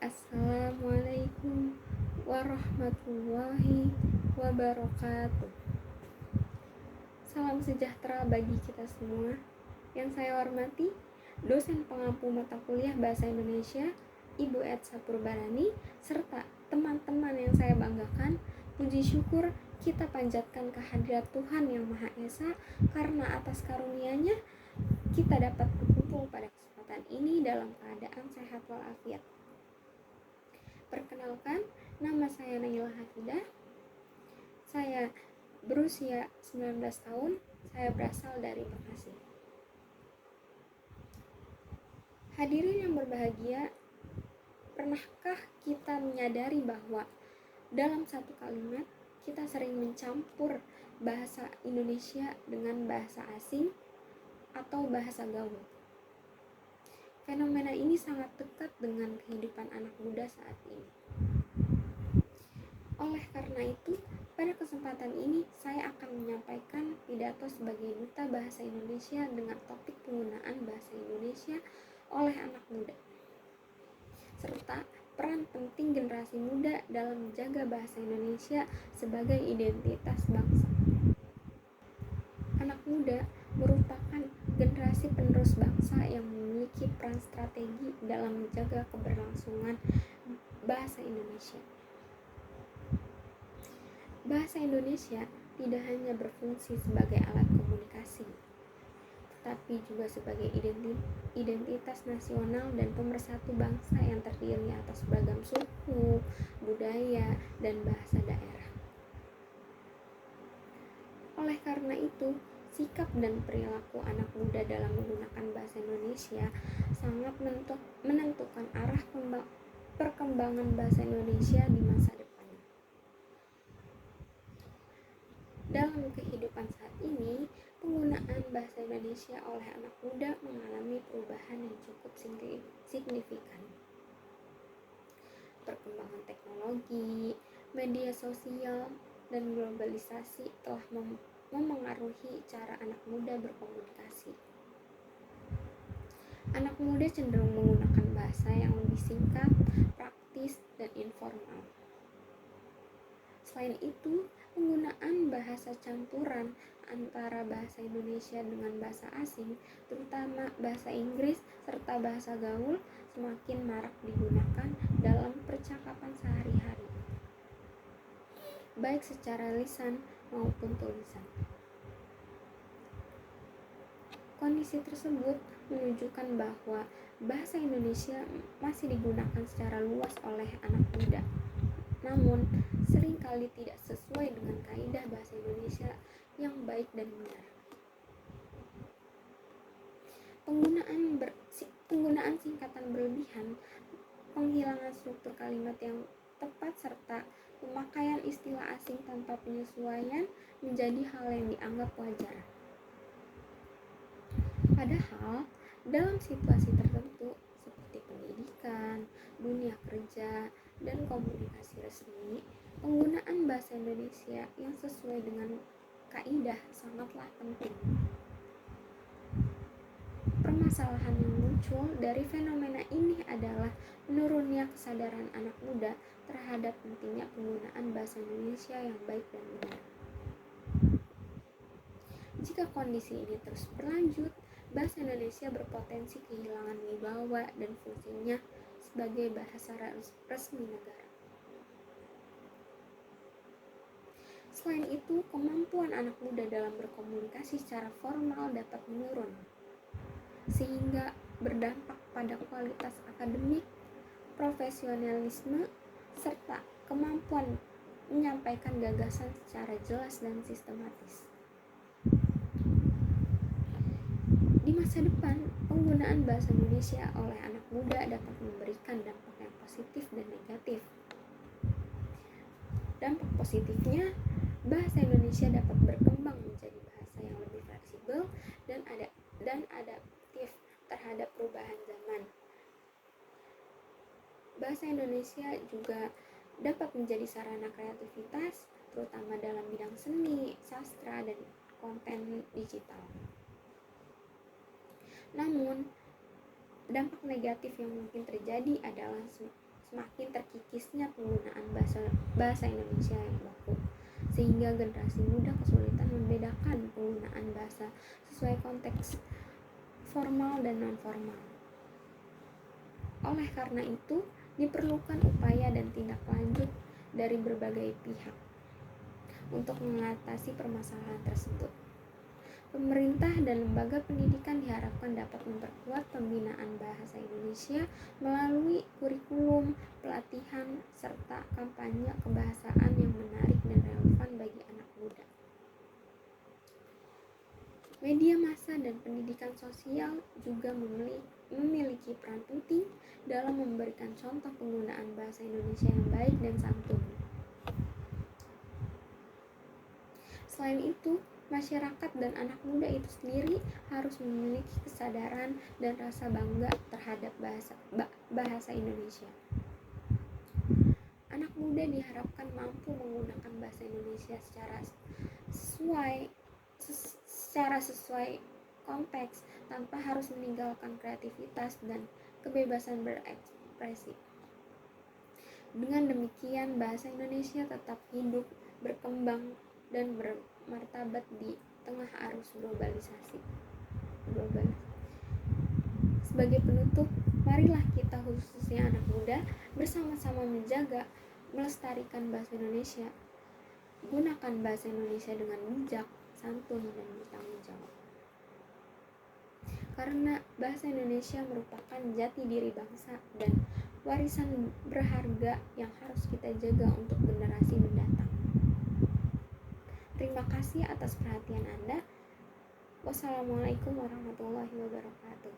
Assalamualaikum warahmatullahi wabarakatuh. Salam sejahtera bagi kita semua. Yang saya hormati, dosen pengampu mata kuliah Bahasa Indonesia, Ibu Edsa Purbarani, serta teman-teman yang saya banggakan. Puji syukur kita panjatkan kehadirat Tuhan Yang Maha Esa, karena atas karunia-Nya kita dapat berkumpul pada kesempatan ini dalam keadaan sehat walafiat. Perkenalkan, nama saya Naila Hafidah. Saya berusia 19 tahun. Saya berasal dari Bekasi. Hadirin yang berbahagia, pernahkah kita menyadari bahwa dalam satu kalimat kita sering mencampur bahasa Indonesia dengan bahasa asing atau bahasa gaul? Fenomena ini sangat dekat dengan kehidupan anak muda saat ini. Oleh karena itu, pada kesempatan ini saya akan menyampaikan pidato sebagai Duta Bahasa Indonesia dengan topik penggunaan bahasa Indonesia oleh anak muda, serta peran penting generasi muda dalam menjaga bahasa Indonesia sebagai identitas bangsa. Anak muda merupakan generasi penerus bangsa yang memiliki peran strategi dalam menjaga keberlangsungan bahasa Indonesia. Bahasa Indonesia tidak hanya berfungsi sebagai alat komunikasi, tetapi juga sebagai identitas nasional dan pemersatu bangsa yang terdiri atas beragam suku, budaya, dan bahasa daerah. Oleh karena itu, sikap dan perilaku anak muda dalam menggunakan bahasa Indonesia sangat menentukan arah perkembangan bahasa Indonesia di masa depan. Dalam kehidupan saat ini, penggunaan bahasa Indonesia oleh anak muda mengalami perubahan yang cukup signifikan. Perkembangan teknologi, media sosial, dan globalisasi telah memengaruhi cara anak muda berkomunikasi. Anak muda cenderung menggunakan bahasa yang lebih singkat, praktis, dan informal. Selain itu, penggunaan bahasa campuran antara bahasa Indonesia dengan bahasa asing, terutama bahasa Inggris serta bahasa gaul, semakin marak digunakan dalam percakapan sehari-hari, baik secara lisan maupun tulisan. Kondisi tersebut menunjukkan bahwa bahasa Indonesia masih digunakan secara luas oleh anak muda, namun seringkali tidak sesuai dengan kaidah bahasa Indonesia yang baik dan benar. Penggunaan singkatan berlebihan, penghilangan struktur kalimat yang tepat, serta pemakaian istilah asing tanpa penyesuaian menjadi hal yang dianggap wajar. Padahal, dalam situasi tertentu seperti pendidikan, dunia kerja, dan komunikasi resmi, penggunaan bahasa Indonesia yang sesuai dengan kaidah sangatlah penting. Permasalahan yang muncul dari fenomena ini adalah menurunnya kesadaran anak muda terhadap pentingnya penggunaan bahasa Indonesia yang baik dan benar. Jika kondisi ini terus berlanjut, bahasa Indonesia berpotensi kehilangan wibawa dan fungsinya sebagai bahasa resmi negara. Selain itu, kemampuan anak muda dalam berkomunikasi secara formal dapat menurun, sehingga berdampak pada kualitas akademik, profesionalisme, serta kemampuan menyampaikan gagasan secara jelas dan sistematis. Di masa depan, penggunaan bahasa Indonesia oleh anak muda dapat memberikan dampak yang positif dan negatif. Dampak positifnya, bahasa Indonesia dapat berkembang menjadi bahasa yang lebih fleksibel dan adaptif terhadap perubahan zaman. Bahasa Indonesia juga dapat menjadi sarana kreativitas, terutama dalam bidang seni, sastra, dan konten digital. Namun, dampak negatif yang mungkin terjadi adalah semakin terkikisnya penggunaan bahasa Indonesia yang baku, sehingga generasi muda kesulitan membedakan penggunaan bahasa sesuai konteks formal dan non-formal. Oleh karena itu, diperlukan upaya dan tindak lanjut dari berbagai pihak untuk mengatasi permasalahan tersebut. Pemerintah dan lembaga pendidikan diharapkan dapat memperkuat pembinaan bahasa Indonesia melalui kurikulum, pelatihan, serta kampanye kebahasaan yang menarik dan relevan bagi anak muda. Media massa dan pendidikan sosial juga memiliki peran penting dalam memberikan contoh penggunaan bahasa Indonesia yang baik dan santun. Selain itu, masyarakat dan anak muda itu sendiri harus memiliki kesadaran dan rasa bangga terhadap bahasa Indonesia. Anak muda diharapkan mampu menggunakan bahasa Indonesia secara sesuai konteks tanpa harus meninggalkan kreativitas dan kebebasan berekspresi. Dengan demikian, bahasa Indonesia tetap hidup, berkembang, dan bermartabat di tengah arus globalisasi. Sebagai penutup, marilah kita khususnya anak muda bersama-sama menjaga, melestarikan bahasa Indonesia. Gunakan bahasa Indonesia dengan bijak, santun, dan bertanggung jawab. Karena bahasa Indonesia merupakan jati diri bangsa dan warisan berharga yang harus kita jaga untuk generasi mendatang. Terima kasih atas perhatian Anda. Wassalamualaikum warahmatullahi wabarakatuh.